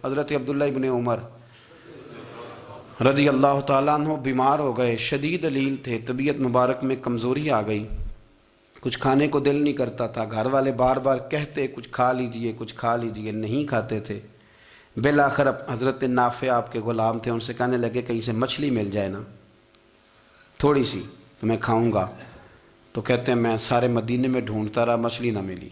حضرت عبداللہ ابن عمر رضی اللہ تعالیٰ عنہ بیمار ہو گئے، شدید علیل تھے، طبیعت مبارک میں کمزوری آ گئی، کچھ کھانے کو دل نہیں کرتا تھا، گھر والے بار بار کہتے کچھ کھا لیجئے کچھ کھا لیجئے، نہیں کھاتے تھے۔ بالآخر حضرت نافع آپ کے غلام تھے، ان سے کہنے لگے کہیں سے مچھلی مل جائے نا تھوڑی سی تو میں کھاؤں گا۔ تو کہتے ہیں میں سارے مدینے میں ڈھونڈتا رہا، مچھلی نہ ملی،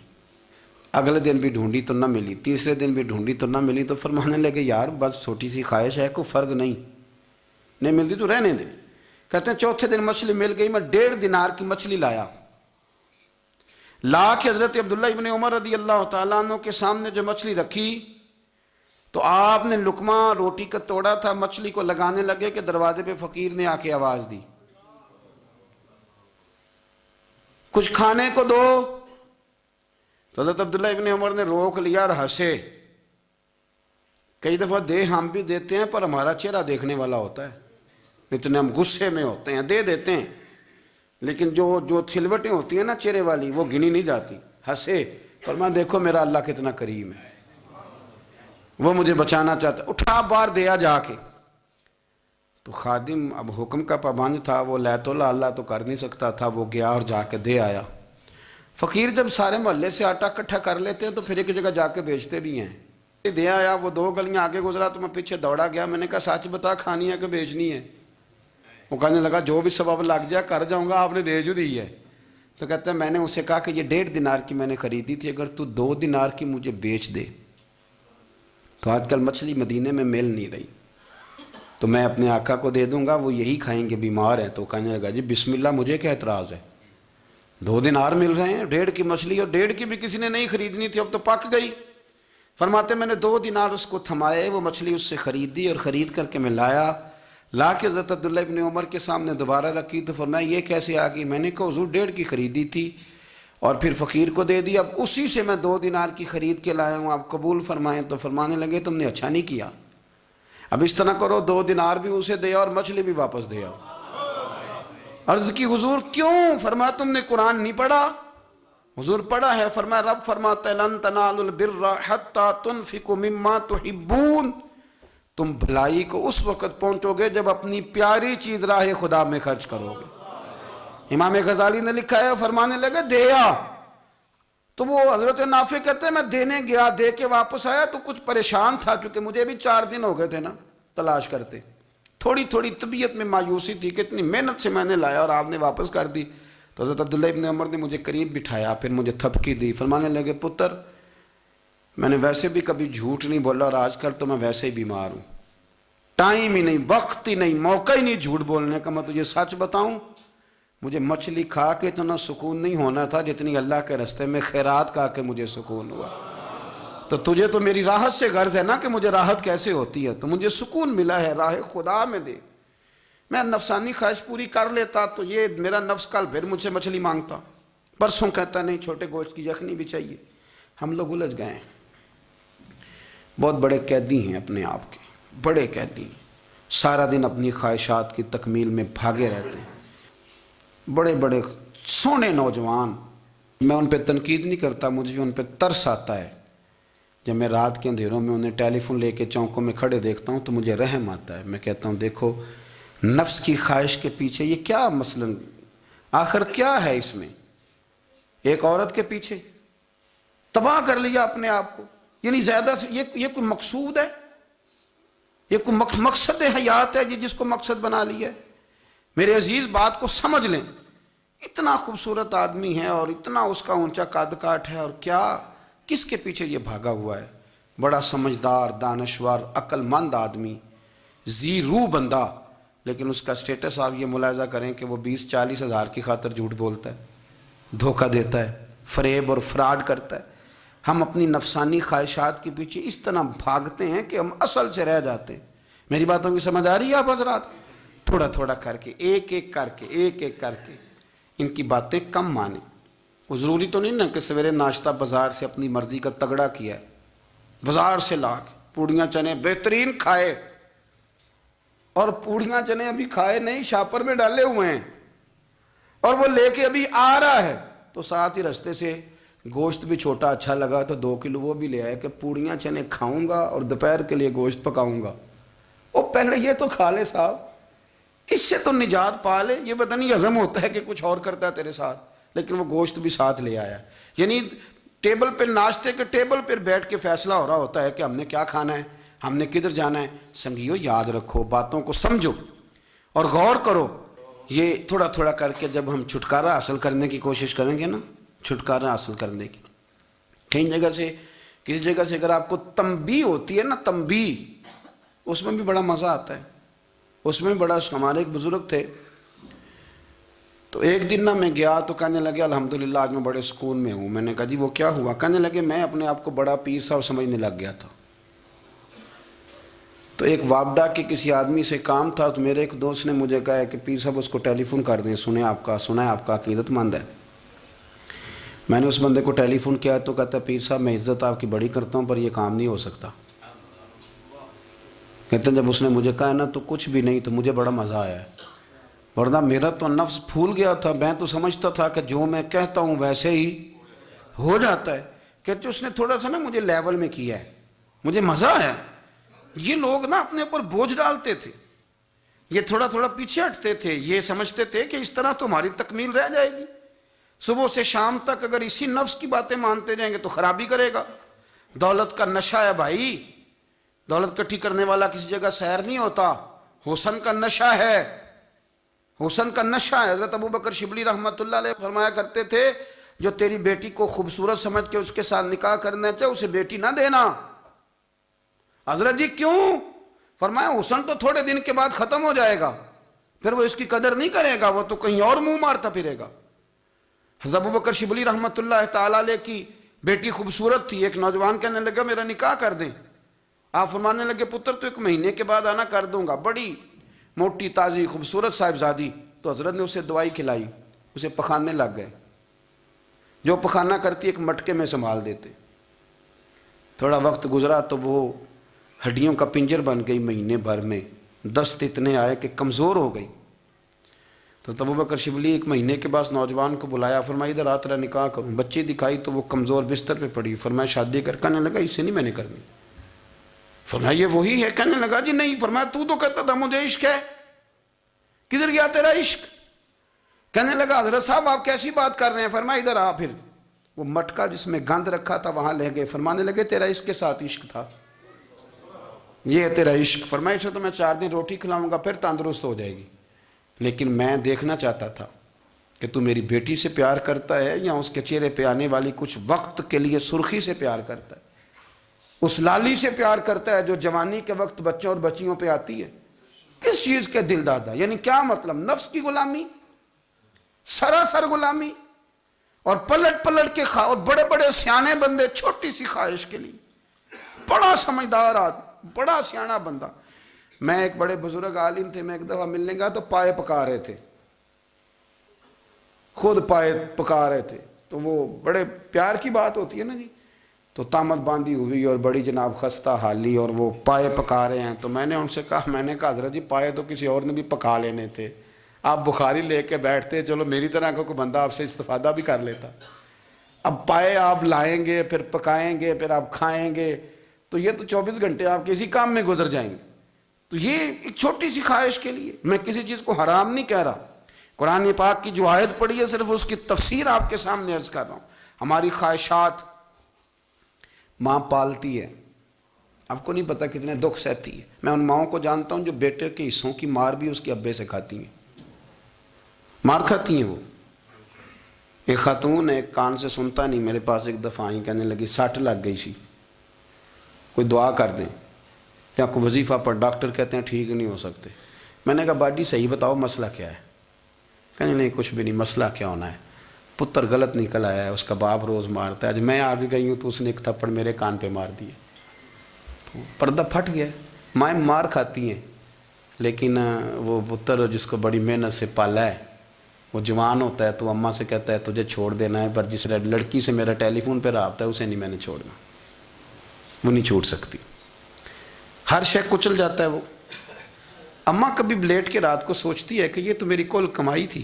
اگلے دن بھی ڈھونڈی تو نہ ملی، تیسرے دن بھی ڈھونڈی تو نہ ملی، تو فرمانے لگے یار بس چھوٹی سی خواہش ہے، کوئی فرض نہیں ملتی تو رہنے دے۔ کہتے ہیں چوتھے دن مچھلی مل گئی، میں 1.5 دینار کی مچھلی لایا، لا کے حضرت عبداللہ ابن عمر رضی اللہ تعالیٰ عنہ کے سامنے جو مچھلی رکھی تو آپ نے لقمہ روٹی کا توڑا تھا، مچھلی کو لگانے لگے کہ دروازے پہ فقیر نے آ کے آواز دی کچھ کھانے کو دو۔ تو حضرت عبداللہ ابن عمر نے روک لیا اور ہنسے۔ کئی دفعہ دے ہم بھی دیتے ہیں پر ہمارا چہرہ دیکھنے والا ہوتا ہے، اتنے ہم غصے میں ہوتے ہیں دے دیتے ہیں، لیکن جو تھلوٹیں ہوتی ہیں نا چہرے والی وہ گنی نہیں جاتی۔ ہنسے، فرمایا دیکھو میرا اللہ کتنا کریم ہے، وہ مجھے بچانا چاہتا ہے، اٹھا بار دیا جا کے۔ تو خادم اب حکم کا پابند تھا، وہ لیت اللہ تو کر نہیں سکتا تھا، وہ گیا اور جا کے دے آیا۔ فقیر جب سارے محلے سے آٹا اکٹھا کر لیتے ہیں تو پھر ایک جگہ جا کے بیچتے بھی ہیں۔ دے آیا، وہ 2 گلیاں آگے گزرا تو میں پیچھے دوڑا گیا، میں نے کہا سچ بتا کھانی ہے کہ بیچنی ہے؟ وہ کہنے لگا جو بھی سبب لگ جائے کر جاؤں گا، آپ نے دے جو دی ہے۔ تو کہتا ہے میں نے اسے کہا کہ یہ 1.5 دینار کی میں نے خریدی تھی، اگر تو 2 دینار کی مجھے بیچ دے تو آج کل مچھلی مدینے میں مل نہیں رہی تو میں اپنے آقا کو دے دوں گا، وہ یہی کھائیں گے، بیمار ہیں۔ تو کہنے لگا جی بسم اللہ، مجھے کیا اعتراض ہے، 2 دینار مل رہے ہیں، 1.5 کی مچھلی، اور 1.5 کی بھی کسی نے نہیں خریدنی تھی، اب تو پک گئی۔ فرماتے میں نے 2 دینار اس کو تھمائے، وہ مچھلی اس سے خریدی اور خرید کر کے میں لا کے حضرت عبداللہ ابن عمر کے سامنے دوبارہ رکھی۔ تو فرمایا یہ کیسے آ گئی؟ میں نے کہا حضور 1.5 کی خریدی تھی اور پھر فقیر کو دے دی، اب اسی سے میں 2 دینار کی خرید کے لایا ہوں، آپ قبول فرمائیں۔ تو فرمانے لگے تم نے اچھا نہیں کیا، اب اس طرح کرو 2 دینار بھی اسے دے اور مچھلی بھی واپس دے آؤ۔ عرض کی حضور کیوں؟ فرمایا تم نے قرآن نہیں پڑھا؟ حضور پڑھا ہے۔ فرمایا رب فرماتا ہے لن تنالوا البر حتی تنفقوا مما تحبون، تم بھلائی کو اس وقت پہنچو گے جب اپنی پیاری چیز راہ خدا میں خرچ کرو گے۔ امام غزالی نے لکھا ہے، فرمانے لگے دیا تو وہ حضرت نافع کہتے ہیں میں دینے گیا، دے کے واپس آیا تو کچھ پریشان تھا کیونکہ مجھے بھی 4 دن ہو گئے تھے نا تلاش کرتے، تھوڑی طبیعت میں مایوسی تھی کہ اتنی محنت سے میں نے لایا اور آپ نے واپس کر دی۔ تو حضرت عبداللہ ابن عمر نے مجھے قریب بٹھایا، پھر مجھے تھپکی دی، فرمانے لگے پتر میں نے ویسے بھی کبھی جھوٹ نہیں بولا اور آج کل تو میں ویسے ہی بیمار ہوں، ٹائم ہی نہیں، وقت ہی نہیں، موقع ہی نہیں جھوٹ بولنے کا، میں تجھے سچ بتاؤں مجھے مچھلی کھا کے اتنا سکون نہیں ہونا تھا جتنی اللہ کے راستے میں خیرات کھا کے مجھے سکون ہوا۔ تو تجھے تو میری راحت سے غرض ہے نا کہ مجھے راحت کیسے ہوتی ہے، تو مجھے سکون ملا ہے راہ خدا میں دے، میں نفسانی خواہش پوری کر لیتا تو یہ میرا نفس کل پھر مجھ سے مچھلی مانگتا، پرسوں کہتا نہیں چھوٹے گوشت کی یخنی بھی چاہیے۔ ہم لوگ الجھ گئے ہیں، بہت بڑے قیدی ہیں اپنے آپ کے، بڑے قیدی ہیں، سارا دن اپنی خواہشات کی تکمیل میں بھاگے رہتے ہیں، بڑے بڑے سونے نوجوان۔ میں ان پہ تنقید نہیں کرتا، مجھے ان پہ ترس آتا ہے، جب میں رات کے اندھیروں میں انہیں ٹیلی فون لے کے چوکوں میں کھڑے دیکھتا ہوں تو مجھے رحم آتا ہے۔ میں کہتا ہوں دیکھو نفس کی خواہش کے پیچھے یہ کیا مثلا آخر کیا ہے اس میں، ایک عورت کے پیچھے تباہ کر لیا اپنے آپ کو، یعنی زیادہ سے یہ کوئی مقصود ہے، یہ کوئی مقصد حیات ہے جس کو مقصد بنا لیا ہے؟ میرے عزیز بات کو سمجھ لیں، اتنا خوبصورت آدمی ہے اور اتنا اس کا اونچا قد کاٹ ہے، اور کیا کس کے پیچھے یہ بھاگا ہوا ہے؟ بڑا سمجھدار، دانشور، عقل مند آدمی، ذی روح بندہ، لیکن اس کا سٹیٹس آپ یہ ملاحظہ کریں کہ وہ 20-40 ہزار کی خاطر جھوٹ بولتا ہے، دھوکہ دیتا ہے، فریب اور فراڈ کرتا ہے۔ ہم اپنی نفسانی خواہشات کے پیچھے اس طرح بھاگتے ہیں کہ ہم اصل سے رہ جاتے ہیں۔ میری باتوں کی سمجھ آ رہی ہے آپ حضرات؟ تھوڑا تھوڑا کر کے ایک ایک کر کے ان کی باتیں کم مانیں۔ وہ ضروری تو نہیں نا کہ سویرے ناشتہ بازار سے اپنی مرضی کا تگڑا کیا ہے، بازار سے لا کے پوڑیاں چنے بہترین کھائے، اور پوڑیاں چنے ابھی کھائے نہیں، شاپر میں ڈالے ہوئے ہیں، اور وہ لے کے ابھی آ رہا ہے تو ساتھ ہی رستے سے گوشت بھی چھوٹا اچھا لگا تو 2 کلو وہ بھی لے آئے کہ پوڑیاں چنے کھاؤں گا اور دوپہر کے لیے گوشت پکاؤں گا۔ او پہلے یہ تو کھا لے صاحب، اس سے تو نجات پا لے، یہ پتہ نہیں ہضم ہوتا ہے کہ کچھ اور کرتا ہے تیرے ساتھ، لیکن وہ گوشت بھی ساتھ لے آیا۔ یعنی ٹیبل پہ، ناشتے کے ٹیبل پر بیٹھ کے فیصلہ ہو رہا ہوتا ہے کہ ہم نے کیا کھانا ہے، ہم نے کدھر جانا ہے۔ سنگیو یاد رکھو، باتوں کو سمجھو اور غور کرو۔ یہ تھوڑا تھوڑا کر کے جب ہم چھٹکارا حاصل کرنے کی کوشش کریں گے نا، چھٹکارا حاصل کرنے کی، کئی جگہ سے، کسی جگہ سے اگر آپ کو تنبیہ ہوتی ہے نا، تنبیہ، اس میں بھی بڑا مزہ آتا ہے، اس میں بڑا۔ ہمارے ایک بزرگ تھے، تو ایک دن نا میں گیا تو کہنے لگے الحمدللہ آج میں بڑے سکون میں ہوں۔ میں نے کہا جی وہ کیا ہوا؟ کہنے لگے میں اپنے آپ کو بڑا پیر صاحب سمجھنے لگ گیا تھا۔ تو ایک وابڈا کے کسی آدمی سے کام تھا، تو میرے ایک دوست نے مجھے کہا ہے کہ پیر صاحب اس کو ٹیلی فون کر دیں، سنا ہے آپ کا عقیدت مند ہے۔ میں نے اس بندے کو ٹیلی فون کیا تو کہتا ہے پیر صاحب میں عزت آپ کی بڑی کرتا ہوں پر یہ کام نہیں ہو سکتا۔ کہتے ہیں جب اس نے مجھے کہا ہے نا تو کچھ بھی نہیں، تو مجھے بڑا مزہ آیا ہے، ورنہ میرا تو نفس پھول گیا تھا، میں تو سمجھتا تھا کہ جو میں کہتا ہوں ویسے ہی ہو جاتا ہے۔ کہتے اس نے تھوڑا سا نا مجھے لیول میں کیا ہے، مجھے مزہ آیا۔ یہ لوگ نا اپنے اوپر بوجھ ڈالتے تھے، یہ تھوڑا تھوڑا پیچھے ہٹتے تھے، یہ سمجھتے تھے کہ اس طرح تو ہماری تکمیل رہ جائے گی۔ صبح سے شام تک اگر اسی نفس کی باتیں مانتے جائیں گے تو خرابی کرے گا۔ دولت کا نشہ ہے بھائی، دولت کٹھی کرنے والا کسی جگہ سیر نہیں ہوتا، حسن کا نشہ ہے، حسن کا نشہ ہے۔ حضرت ابوبکر شبلی رحمۃ اللہ علیہ فرمایا کرتے تھے جو تیری بیٹی کو خوبصورت سمجھ کے اس کے ساتھ نکاح کرنا چاہے اسے بیٹی نہ دینا۔ حضرت جی کیوں؟ فرمایا حسن تو تھوڑے دن کے بعد ختم ہو جائے گا، پھر وہ اس کی قدر نہیں کرے گا، وہ تو کہیں اور منہ مارتا پھرے گا۔ حضرت ابوبکر شبلی رحمۃ اللہ تعالیٰ علیہ کی بیٹی خوبصورت تھی، ایک نوجوان کہنے لگا میرا نکاح کر دیں۔ آپ فرمانے لگے پتر تو 1 مہینے کے بعد آنا، کر دوں گا۔ بڑی موٹی تازی خوبصورت صاحبزادی، تو حضرت نے اسے دوائی کھلائی، اسے پخانے لگ گئے، جو پخانہ کرتی ایک مٹکے میں سنبھال دیتے۔ تھوڑا وقت گزرا تو وہ ہڈیوں کا پنجر بن گئی، مہینے بھر میں دست اتنے آئے کہ کمزور ہو گئی۔ تو ابوبکر شبلی 1 مہینے کے بعد نوجوان کو بلایا، فرمایا ادھر آ تیرا نکاح کروں۔ بچی دکھائی تو وہ کمزور بستر پہ پڑی، فرمایا شادی کر۔ کہنے لگا اس سے نہیں میں نے کرنی۔ فرمایا یہ وہی ہے؟ کہنے لگا جی نہیں۔ فرمایا تو کہتا تھا مجھے عشق ہے، کدھر گیا تیرا عشق؟ کہنے لگا حضرت صاحب آپ کیسی بات کر رہے ہیں؟ فرمایا ادھر آ۔ پھر وہ مٹکا جس میں گند رکھا تھا وہاں لے گئے، فرمانے لگے تیرا اس کے ساتھ عشق تھا، یہ ہے تیرا عشق۔ فرمایا اسے تو میں 4 دن روٹی کھلاؤں گا پھر تندرست ہو جائے گی، لیکن میں دیکھنا چاہتا تھا کہ تو میری بیٹی سے پیار کرتا ہے یا اس کے چہرے پہ آنے والی کچھ وقت کے لیے سرخی سے پیار کرتا ہے، اس لالی سے پیار کرتا ہے جو جوانی کے وقت بچوں اور بچیوں پہ آتی ہے۔ کس چیز کے دل دادا؟ یعنی کیا مطلب؟ نفس کی غلامی، سراسر غلامی، اور پلٹ پلٹ کے اور بڑے بڑے سیانے بندے چھوٹی سی خواہش کے لیے۔ بڑا سمجھدار آدمی، بڑا سیانا بندہ۔ میں ایک بڑے بزرگ عالم تھے، میں ایک دفعہ ملنے گیا تو پائے پکا رہے تھے، خود پائے پکا رہے تھے، تو وہ بڑے پیار کی بات ہوتی ہے نا جی، تو تامت باندھی ہوئی اور بڑی جناب خستہ حالی، اور وہ پائے پکا رہے ہیں۔ تو میں نے ان سے کہا، میں نے کہا حضرت جی پائے تو کسی اور نے بھی پکا لینے تھے، آپ بخاری لے کے بیٹھتے، چلو میری طرح کا کوئی بندہ آپ سے استفادہ بھی کر لیتا۔ اب پائے آپ لائیں گے، پھر پکائیں گے، پھر آپ کھائیں گے، تو یہ تو 24 گھنٹے آپ کسی کام میں گزر جائیں گے۔ تو یہ ایک چھوٹی سی خواہش کے لیے، میں کسی چیز کو حرام نہیں کہہ رہا، قرآن پاک کی جو آیت پڑھی ہے صرف اس کی تفسیر آپ کے سامنے عرض کر رہا ہوں۔ ہماری خواہشات ماں پالتی ہے، آپ کو نہیں پتہ کتنے دکھ سہتی ہے۔ میں ان ماؤں کو جانتا ہوں جو بیٹے کے حصوں کی مار بھی اس کے ابے سے کھاتی ہیں، مار کھاتی ہیں وہ۔ ایک خاتون ہے، ایک کان سے سنتا نہیں، میرے پاس ایک دفعہ آئی، کہنے لگی 60 لگ گئی سی، کوئی دعا کر دیں یا کوئی وظیفہ پر، ڈاکٹر کہتے ہیں ٹھیک نہیں ہو سکتے۔ میں نے کہا باجی صحیح بتاؤ مسئلہ کیا ہے؟ کہنے نہیں کچھ بھی نہیں، مسئلہ کیا ہونا ہے، پتر غلط نکل آیا ہے، اس کا باپ روز مارتا ہے، آج میں آگے گئی ہوں تو اس نے ایک تھپڑ میرے کان پہ مار دیے، تو پردہ پھٹ گیا۔ مائیں مار کھاتی ہیں، لیکن وہ پتر جس کو بڑی محنت سے پالا ہے وہ جوان ہوتا ہے تو اماں سے کہتا ہے تجھے چھوڑ دینا ہے، پر جس لڑکی سے میرا ٹیلی فون پہ رابطہ ہے اسے نہیں میں نے چھوڑنا، وہ نہیں چھوڑ سکتی، ہر شے کچل جاتا ہے وہ۔ اماں کبھی لیٹ کے رات کو سوچتی ہے کہ یہ تو میری کل کمائی تھی،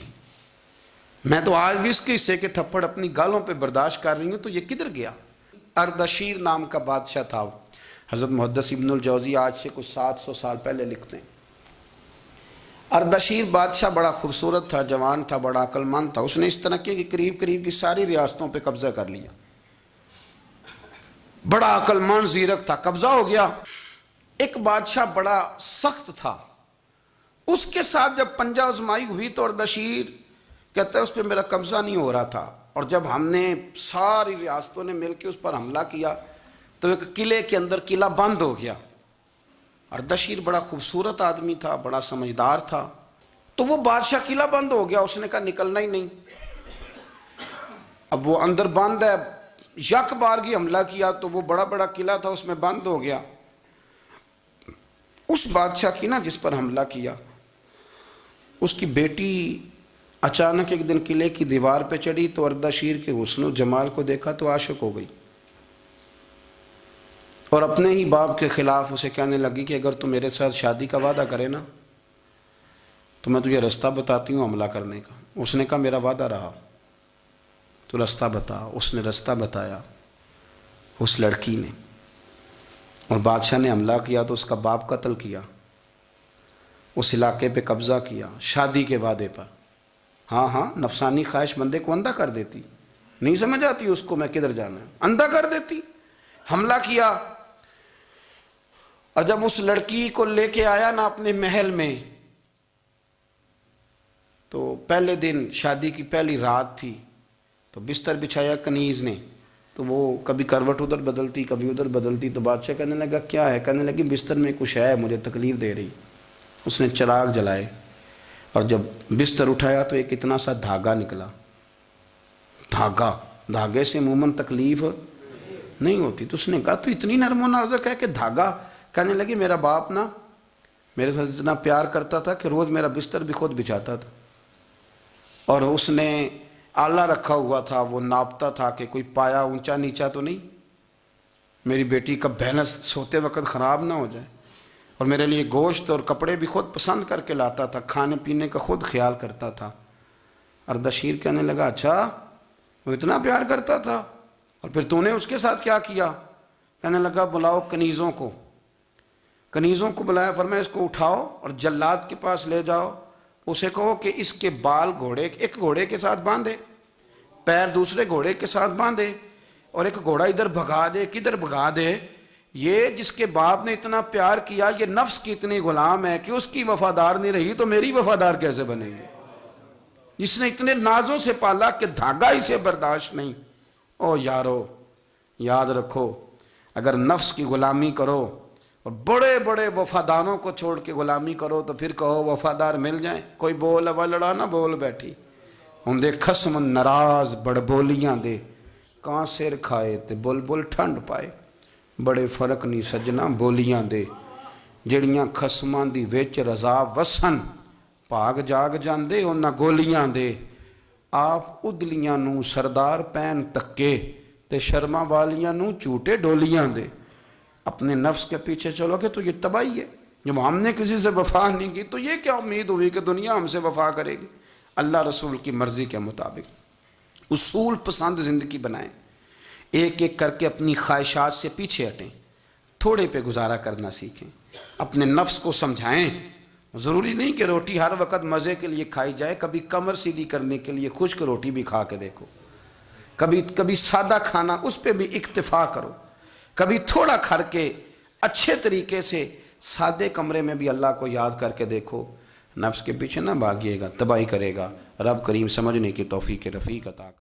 میں تو آج بھی اس کے حصے کے تھپڑ اپنی گالوں پہ برداشت کر رہی ہوں، تو یہ کدھر گیا؟ اردشیر نام کا بادشاہ تھا، حضرت محدث ابن الجوزی آج سے کچھ 700 سال پہلے لکھتے ہیں۔ اردشیر بادشاہ بڑا خوبصورت تھا، جوان تھا، بڑا عقل مند تھا۔ اس نے اس طرح کیا کہ قریب کی ساری ریاستوں پہ قبضہ کر لیا۔ بڑا عقل مند زیرک تھا، قبضہ ہو گیا۔ ایک بادشاہ بڑا سخت تھا، اس کے ساتھ جب پنجہ آزمائی ہوئی تو اردشیر کہتا ہے اس پہ میرا قبضہ نہیں ہو رہا تھا، اور جب ہم نے ساری ریاستوں نے مل کے اس پر حملہ کیا تو ایک قلعے کے اندر قلعہ بند ہو گیا۔ اردشیر بڑا خوبصورت آدمی تھا، بڑا سمجھدار تھا، تو وہ بادشاہ قلعہ بند ہو گیا، اس نے کہا نکلنا ہی نہیں۔ اب وہ اندر بند ہے، یک بارگی حملہ کیا تو وہ بڑا قلعہ تھا، اس میں بند ہو گیا۔ اس بادشاہ کی نا جس پر حملہ کیا، اس کی بیٹی اچانک ایک دن قلعے کی دیوار پہ چڑھی تو اردشیر کے حسن و جمال کو دیکھا تو عاشق ہو گئی، اور اپنے ہی باپ کے خلاف اسے کہنے لگی کہ اگر تو میرے ساتھ شادی کا وعدہ کرے نا تو میں تجھے رستہ بتاتی ہوں حملہ کرنے کا۔ اس نے کہا میرا وعدہ رہا، تو رستہ بتا۔ اس نے رستہ بتایا اس لڑکی نے، اور بادشاہ نے حملہ کیا تو اس کا باپ قتل کیا، اس علاقے پہ قبضہ کیا شادی کے وعدے پر۔ ہاں نفسانی خواہش بندے کو اندھا کر دیتی، نہیں سمجھ آتی اس کو میں کدھر جانا ہے، اندھا کر دیتی۔ حملہ کیا، اور جب اس لڑکی کو لے کے آیا نا اپنے محل میں، تو پہلے دن شادی کی پہلی رات تھی، تو بستر بچھایا کنیز نے، تو وہ کبھی کروٹ ادھر بدلتی کبھی ادھر بدلتی، تو بادشاہ کہنے لگا کیا ہے؟ کہنے لگی بستر میں کچھ ہے، مجھے تکلیف دے رہی۔ اس نے چراغ جلائے، اور جب بستر اٹھایا تو ایک اتنا سا دھاگا نکلا۔ دھاگے سے عموماً تکلیف نہیں ہوتی، تو اس نے کہا تو اتنی نرم و نازک ہے کہ دھاگا؟ کہنے لگی میرا باپ نا میرے ساتھ اتنا پیار کرتا تھا کہ روز میرا بستر بھی خود بچھاتا تھا، اور اس نے آلہ رکھا ہوا تھا، وہ ناپتا تھا کہ کوئی پایا اونچا نیچا تو نہیں، میری بیٹی کا بیلنس سوتے وقت خراب نہ ہو جائے، اور میرے لیے گوشت اور کپڑے بھی خود پسند کر کے لاتا تھا، کھانے پینے کا خود خیال کرتا تھا۔ اردشیر کہنے لگا اچھا وہ اتنا پیار کرتا تھا، اور پھر تو نے اس کے ساتھ کیا کیا؟ کہنے لگا بلاؤ کنیزوں کو بلایا، فرمایا اس کو اٹھاؤ اور جلاد کے پاس لے جاؤ، اسے کہو کہ اس کے بال ایک گھوڑے کے ساتھ باندھے، پیر دوسرے گھوڑے کے ساتھ باندھے، اور ایک گھوڑا ادھر بھگا دے کدھر بھگا دے۔ یہ جس کے باپ نے اتنا پیار کیا، یہ نفس کی اتنی غلام ہے کہ اس کی وفادار نہیں رہی تو میری وفادار کیسے بنے گی؟ اس نے اتنے نازوں سے پالا کہ دھاگا اسے برداشت نہیں۔ او یارو یاد رکھو، اگر نفس کی غلامی کرو اور بڑے وفاداروں کو چھوڑ کے غلامی کرو تو پھر کہو وفادار مل جائیں، کوئی بول اب لڑا نہ بول بیٹھی ہوں دے خسم ناراض بڑ بولیاں دے، کہاں سر کھائے تے بلبل ٹھنڈ پائے، بڑے فرق نہیں سجنا بولیاں دے، جڑیاں خسماں دی وچ رضا وسن، بھاگ جاگ جاندے انہاں گولیاں دے، آپ ادلیاں نو سردار پین تکے تے شرما والیاں نو چوٹے ڈولیاں دے۔ اپنے نفس کے پیچھے چلو گے تو یہ تباہی ہے۔ جب ہم نے کسی سے وفا نہیں کی تو یہ کیا امید ہوئی کہ دنیا ہم سے وفا کرے گی؟ اللہ رسول کی مرضی کے مطابق اصول پسند زندگی بنائیں، ایک ایک کر کے اپنی خواہشات سے پیچھے ہٹیں، تھوڑے پہ گزارا کرنا سیکھیں، اپنے نفس کو سمجھائیں۔ ضروری نہیں کہ روٹی ہر وقت مزے کے لیے کھائی جائے، کبھی کمر سیدھی کرنے کے لیے خشک روٹی بھی کھا کے دیکھو، کبھی سادہ کھانا اس پہ بھی اکتفا کرو، کبھی تھوڑا کھر کے اچھے طریقے سے سادے کمرے میں بھی اللہ کو یاد کر کے دیکھو۔ نفس کے پیچھے نہ بھاگیے گا، تباہی کرے گا۔ رب کریم سمجھنے کی توفیق رفیق عطا